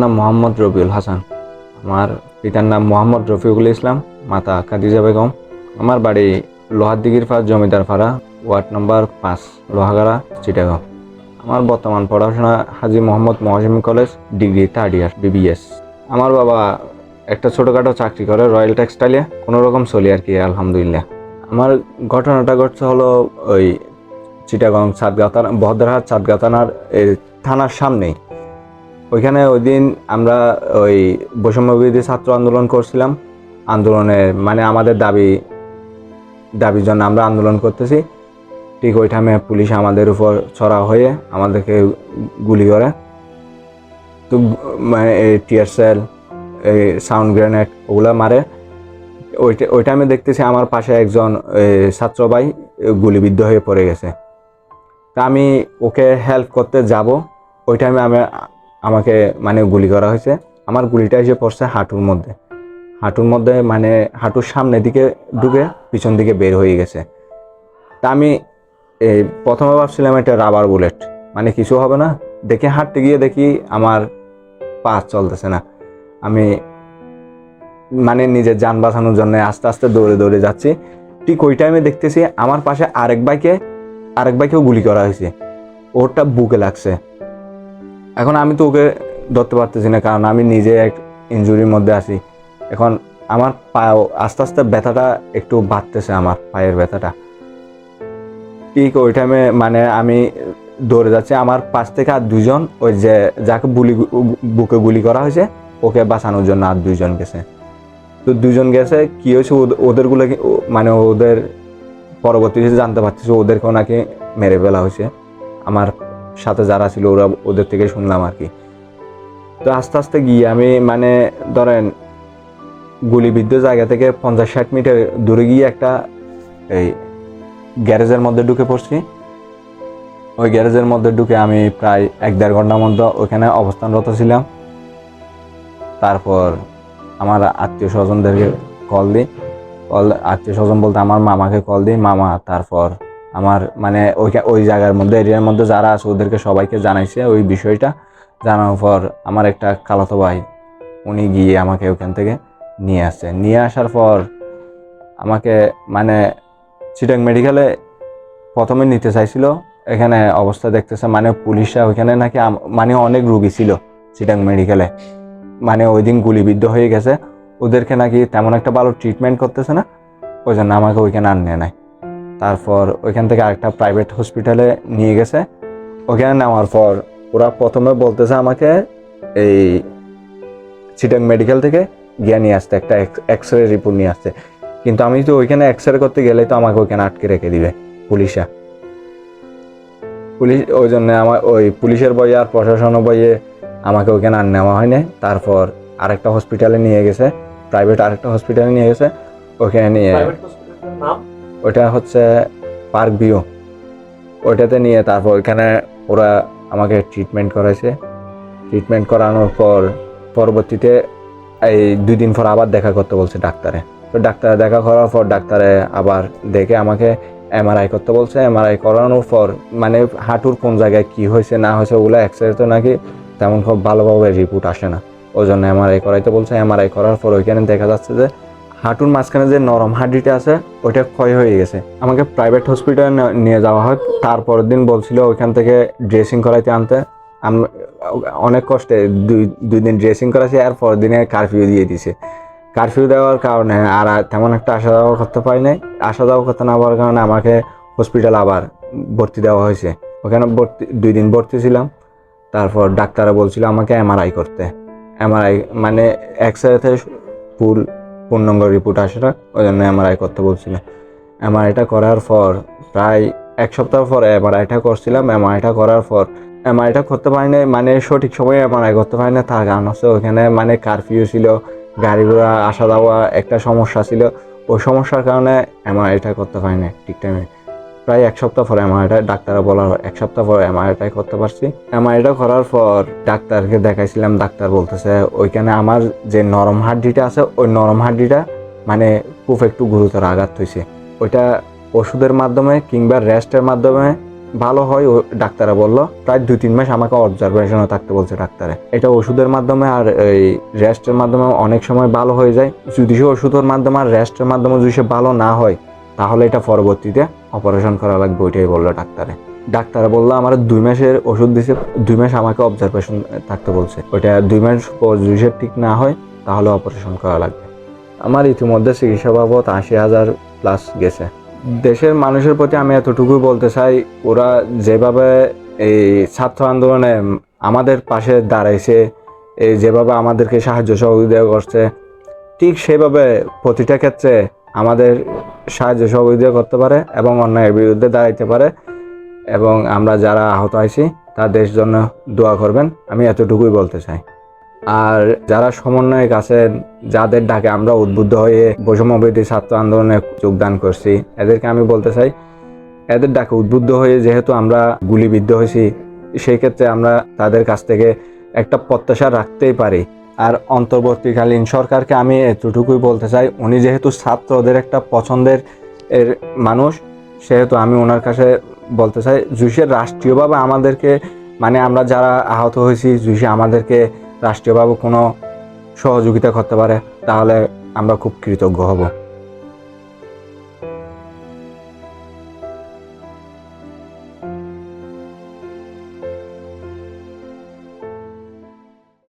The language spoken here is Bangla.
নাম মোহাম্মদ রবিউল হাসান। আমার পিতার নাম মোহাম্মদ রফিকুল ইসলাম, মাতা খাদিজা বেগম। আমার বাড়ি লোহারদিঘির পাশ জমিদার পাড়া, ওয়ার্ড নম্বর 5, লোহাগাড়া, চিটাগাং। আমার বর্তমান পড়াশোনা Haji Mohammad Mohsin college, degree 3rd year, BBS। আমার বাবা একটা ছোটোখাটো চাকরি করে রয়্যাল টেক্সটাইলে, কোনো রকম চলি আর কি, আলহামদুলিল্লাহ। আমার ঘটনাটা ঘটছে হলো ওই চিটাগাং বহদ্রহাট চাঁদগাঁ থানার থানার সামনেই। ওইখানে ওই দিন আমরা ওই বৈষম্যবিরোধী ছাত্র আন্দোলন করছিলাম। আন্দোলনের মানে আমাদের দাবির জন্য আমরা আন্দোলন করতেছি। ঠিক ওই টাইমে পুলিশ আমাদের উপর চড়া হয়ে আমাদেরকে গুলি করে। তো মানে টিয়ার সেল, সাউন্ড গ্রেনেড ওগুলো মারে। ওই টাইমে দেখতেছি আমার পাশে একজন ছাত্র ভাই গুলিবিদ্ধ হয়ে পড়ে গেছে। তা আমি ওকে হেল্প করতে যাব, ওই টাইমে আমাকে মানে গুলি করা হয়েছে। আমার গুলিটা এসে পড়ছে হাঁটুর মধ্যে মানে হাঁটুর সামনের দিকে ঢুকে পিছন দিকে বের হয়ে গেছে। তা আমি প্রথমে ভাবছিলাম এটা রাবার বুলেট, মানে কিছু হবে না। দেখে হাঁটতে গিয়ে দেখি আমার পা চলতেছে না। আমি মানে নিজের যান বাঁচানোর জন্য আস্তে আস্তে দৌড়ে যাচ্ছি। ঠিক ওই টাইমে দেখতেছি আমার পাশে আরেক বাইকেও গুলি করা হয়েছে, ওরটা বুকে লাগছে। এখন আমি তো ওকে ধরতে পারতেছি না, কারণ আমি নিজে এক ইনজুরির মধ্যে আছি। এখন আমার পাও আস্তে আস্তে ব্যথাটা একটু বাড়তেছে, আমার পায়ের ব্যথাটা। ঠিক ওই টাইমে মানে আমি দৌড়ে যাচ্ছি, আমার পাশ থেকে আর দুজন, ওই যে যাকে বুকে গুলি করা হয়েছে ওকে বাঁচানোর জন্য আর দুইজন গেছে। তো দুজন গেছে, কি হয়েছে ওদেরগুলো মানে ওদের পরবর্তীতে জানতে পারতেছি ওদেরকেও নাকি মেরে ফেলা হয়েছে। আমার সাথে যারা ছিল ওদের থেকে শুনলাম আর কি। তো আস্তে আস্তে গিয়ে আমি মানে ধরেন গুলিবিদ্ধ জায়গা থেকে 50-60 মিটার দূরে গিয়ে একটা এই গ্যারেজের মধ্যে ঢুকে পড়ছি। ওই গ্যারেজের মধ্যে ঢুকে আমি প্রায় 1-1.5 ঘন্টার মধ্যে ওখানে অবস্থানরত ছিলাম। তারপর আমার আত্মীয় স্বজনদেরকে আত্মীয় স্বজন বলতে আমার মামাকে কল দিই। মামা তারপর আমার মানে ওই জায়গার মধ্যে এরিয়ার মধ্যে যারা আছে ওদেরকে সবাইকে জানাইছে ওই বিষয়টা। জানানোর পর আমার একটা খালাতো ভাই উনি গিয়ে আমাকে ওখান থেকে নিয়ে আসার পর আমাকে মানে চিটাং মেডিকেলে প্রথমে নিতে চাইছিল। এখানে অবস্থা দেখতেছে মানে পুলিশরা ওইখানে নাকি মানে অনেক রুগী ছিল চিটাং মেডিকেলে, মানে ওই দিন গুলিবিদ্ধ হয়ে গেছে। ওদেরকে নাকি তেমন একটা ভালো ট্রিটমেন্ট করতেছে না, ওই জন্য আমাকে ওইখানে আর নেয় নাই। তারপর ওইখান থেকে আরেকটা প্রাইভেট হসপিটালে নিয়ে গেছে। ওইখানে নেওয়ার পর ওরা প্রথমে বলতেছে আমাকে এই চিটাং মেডিকেল থেকে গিয়ে নিয়ে আসতে, একটা এক্সরে রিপোর্ট নিয়ে আসতে। কিন্তু আমি তো ওইখানে এক্সরে করতে গেলে তো আমাকে ওইখানে আটকে রেখে দিবে পুলিশ। ওই জন্য আমার ওই পুলিশের বইয়ে আর প্রশাসনের বইয়ে আমাকে ওইখানে আর নেওয়া হয়নি। তারপর আরেকটা হসপিটালে নিয়ে গেছে, প্রাইভেট আরেকটা হসপিটালে নিয়ে গেছে। ওখানে নিয়ে ওইটা হচ্ছে পার্ক ভিউ, ওইটাতে নিয়ে তারপর ওইখানে ওরা আমাকে ট্রিটমেন্ট করাইছে। ট্রিটমেন্ট করানোর পর পরবর্তীতে এই 2 দিন পর আবার দেখা করতে বলছে ডাক্তারে। তো ডাক্তারে দেখা করার পর ডাক্তারে আবার দেখে আমাকে MRI করতে বলছে। MRI করানোর পর মানে হাঁটুর কোন জায়গায় কি হয়েছে না হয়েছে ওগুলো এক্সরে তো নাকি তেমন খুব ভালোভাবে রিপোর্ট আসে না, ওই জন্য MRI করাইতে বলছে। MRI করার পর ওইখানে দেখা যাচ্ছে যে হাঁটুর মাঝখানে যে নরম হাড্ডিটা আছে ওইটা ক্ষয় হয়ে গেছে। আমাকে প্রাইভেট হসপিটালে নিয়ে যাওয়া হয়। তারপরের দিন বলছিল ওইখান থেকে ড্রেসিং করাইতে আনতে। আমি অনেক কষ্টে 2 দিন ড্রেসিং করাইছি, আর পরের দিনে কারফিউ দিয়ে দিছে। কারফিউ দেওয়ার কারণে আর তেমন একটা আসা যাওয়া করতে পারি নাই। আসা যাওয়া করতে না পারার কারণে আমাকে হসপিটালে আবার ভর্তি দেওয়া হয়েছে। ওখানে 2 দিন ভর্তি ছিলাম। তারপর ডাক্তাররা বলছিল আমাকে MRI করতে। MRI মানে এক্সরেতে পূর্ণাঙ্গ রিপোর্ট আসে না, ওই জন্য MRI করতে বলছিল। MRIটা করার পর প্রায় 1 সপ্তাহ পর MRIটা করছিলাম। MRIটা করার পর MRIটা করতে পারি নাই, মানে সঠিক সময়ে MRI করতে পারি না। তার কারণ হচ্ছে ওখানে মানে কারফিউ ছিল, গাড়ি ঘোড়া আসা যাওয়া একটা সমস্যা ছিল। ওই সমস্যার কারণে MRIটা করতে পারি না ঠিক টাইমে। প্রায় 1 সপ্তাহ পরে MRIটা ডাক্তাররা বলার 1 সপ্তাহ পরে MRIটাই করতে পারছি। MRIটা করার পর ডাক্তারকে দেখাইছিলাম। ডাক্তার বলতেছে ওইখানে আমার যে নরম হাড্ডিটা আছে ওই নরম হাড্ডিটা মানে খুব একটু গুরুতর আঘাত হয়েছে। ওইটা ওষুধের মাধ্যমে কিংবা রেস্টের মাধ্যমে ভালো হয় ও ডাক্তারে বললো প্রায় 2-3 মাস আমাকে অবজারভেশনে থাকতে বলছে ডাক্তারে। এটা ওষুধের মাধ্যমে আর এই রেস্টের মাধ্যমে অনেক সময় ভালো হয়ে যায়। যদি সে ওষুধের মাধ্যমে আর রেস্টের মাধ্যমে যদি সে ভালো না হয় তাহলে এটা পরবর্তীতে অপারেশন করা লাগবে, ওইটাই বললো ডাক্তারে। ডাক্তারে বললো আমার 2 মাসের ওষুধ দিছে, 2 মাস আমাকে অবজারভেশন থাকতে বলছে। ওইটা 2 মাস পর যদি সে ঠিক না হয় তাহলে অপারেশন করা লাগবে। আমার ইতিমধ্যে চিকিৎসা বাবদ 80,000 প্লাস গেছে। দেশের মানুষের প্রতি আমি এতটুকুই বলতে চাই, ওরা যেভাবে এই ছাত্র আন্দোলনে আমাদের পাশে দাঁড়াইছে, এই যেভাবে আমাদেরকে সাহায্য সহযোগিতা করছে, ঠিক সেভাবে প্রতিটা ক্ষেত্রে আমাদের সাহায্য সহযোগিতা করতে পারে এবং অন্যায়ের বিরুদ্ধে দাঁড়াইতে পারে। এবং আমরা যারা আহত হয়েছি তাদের জন্য দোয়া করবেন, আমি এতটুকুই বলতে চাই। আর যারা সমন্বয়ক আছেন, যাদের ডাকে আমরা উদ্বুদ্ধ হয়ে বৈষম্যবিরোধী ছাত্র আন্দোলনে যোগদান করছি, এদেরকে আমি বলতে চাই, এদের ডাকে উদ্বুদ্ধ হয়ে যেহেতু আমরা গুলিবিদ্ধ হয়েছি, সেই ক্ষেত্রে আমরা তাদের কাছ থেকে একটা প্রত্যাশা রাখতেই পারি। আর অন্তর্বর্তীকালীন সরকারকে আমি এতটুকুই বলতে চাই, উনি যেহেতু ছাত্রদের একটা পছন্দের মানুষ, সেহেতু আমি ওনার কাছে বলতে চাই যদি রাষ্ট্রীয়ভাবে আমাদেরকে, মানে আমরা যারা আহত হয়েছি, যদি আমাদেরকে রাষ্ট্রীয়ভাবে কোনো সহযোগিতা করতে পারে তাহলে আমরা খুব কৃতজ্ঞ হব।